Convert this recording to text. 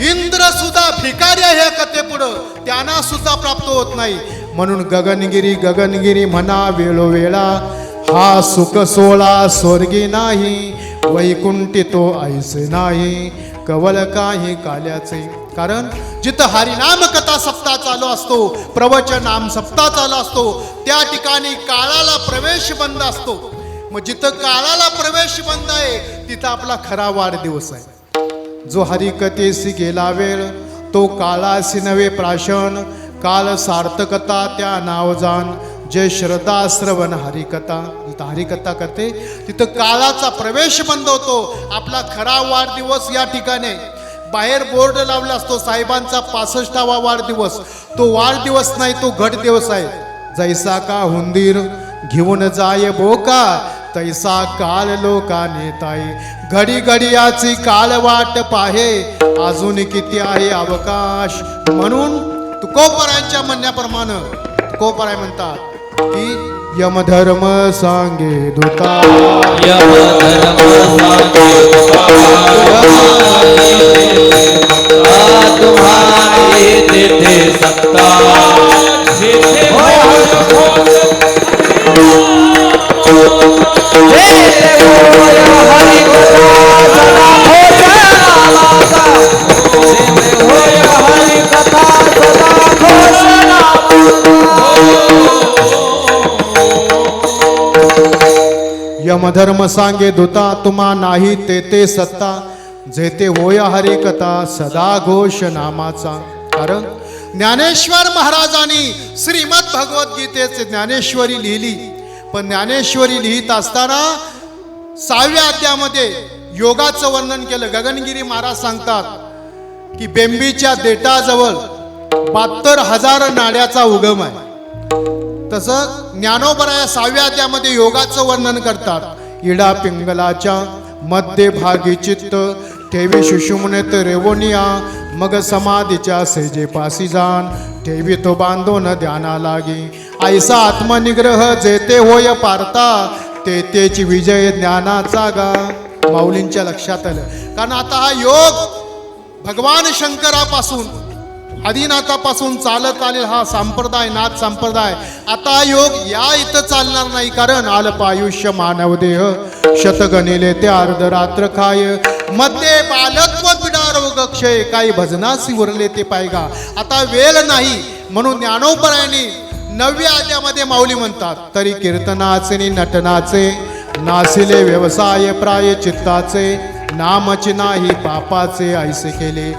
इंद्र सुद्धा भिकार्या ह्या कथेपुढं त्यांना सुद्धा प्राप्त होत नाही. म्हणून गगनगिरी गगनगिरी म्हणा वेळोवेळा, हा सुख सोळा स्वर्गी नाही, वैकुंठी तो ऐसे नाही, कवल काही काल्याचे. कारण जिथं हरिनाम कथा सप्ताह चालू असतो, प्रवचन नाम सप्ताह चालू असतो, त्या ठिकाणी काळाला प्रवेश बंद असतो. मग जिथं काळाला प्रवेश बंद आहे तिथं आपला खरा वाढदिवस आहे. जो हरिकथेसी गेला वेळ, तो काळासी नवे प्राशन, काल सार्थकता त्या नाव जाण, जे श्रद्धा श्रवण हरिकथा. जिथं हरिकथा करते तिथं काळाचा प्रवेश बंद होतो. आपला खरा वाढदिवस या ठिकाणी बाहेर बोर्ड लावला असतो साहेबांचा 65वा वाढदिवस. तो वाढदिवस नाही, तो घट दिवस आहे. जैसा का हुंदीर घेऊन जाय बोका, तैसा काल लोका नेताय. घडी घडियाची काल वाट पाहे, अजून किती आहे अवकाश. म्हणून तुकोबरायांच्या म्हणण्याप्रमाणे तुकोबराय म्हणतात की यमधर्म सांगे दूता, यमधर्म सांगे तुम्हारे तेथे सत्ता. यमधर्म सांगे दूता, तुम्हा नाही तेथे सत्ता, जेथे होय हरिकथा सदा घोष नामाचा. कारण ज्ञानेश्वर महाराजांनी श्रीमद भगवद्गीतेचे ज्ञानेश्वरी लिहिली. पण ज्ञानेश्वरी लिहित असताना 6व्या अध्यायामध्ये योगाचं वर्णन केलं. गगनगिरी महाराज सांगतात की बेंबीच्या देटाजवळ 72,000 नाड्याचा उगम आहे. तसं ज्ञानोबरा या 6व्या अध्यायामध्ये योगाचं वर्णन करतात. इडा पिंगलाच्या मध्यभागी चित्त ठेवी सुषुम्नेत रेवोनिया, मग समाधीच्या सेजे पासी जाण, ठेवी तो बांधून ध्याना लागी. ऐसा आत्मनिग्रह जेते होय पारता, तेतेची विजय ज्ञानाचा गा. माऊलींच्या लक्षात आलं. कारण आता हा योग भगवान शंकरापासून आदिनाथापासून चालत आलेला हा संप्रदाय, नाथ संप्रदाय, आता योग या इथं चालणार नाही. कारण अल्प आयुष्य मानव देह, शतगणिले ते अर्धरात्र खाय, मध्ये बालत्व पिडा रोग क्षय, काही भजनासी उरले ते पायगा. आता वेळ नाही. म्हणून ज्ञानोबरायांनी 9व्या अध्यायामध्ये माऊली म्हणतात, तरी कीर्तनाचे नि नटनाचे, नासिले व्यवसाय प्राय चित्ताचे, नामच नाही पापाचे ऐसे केले.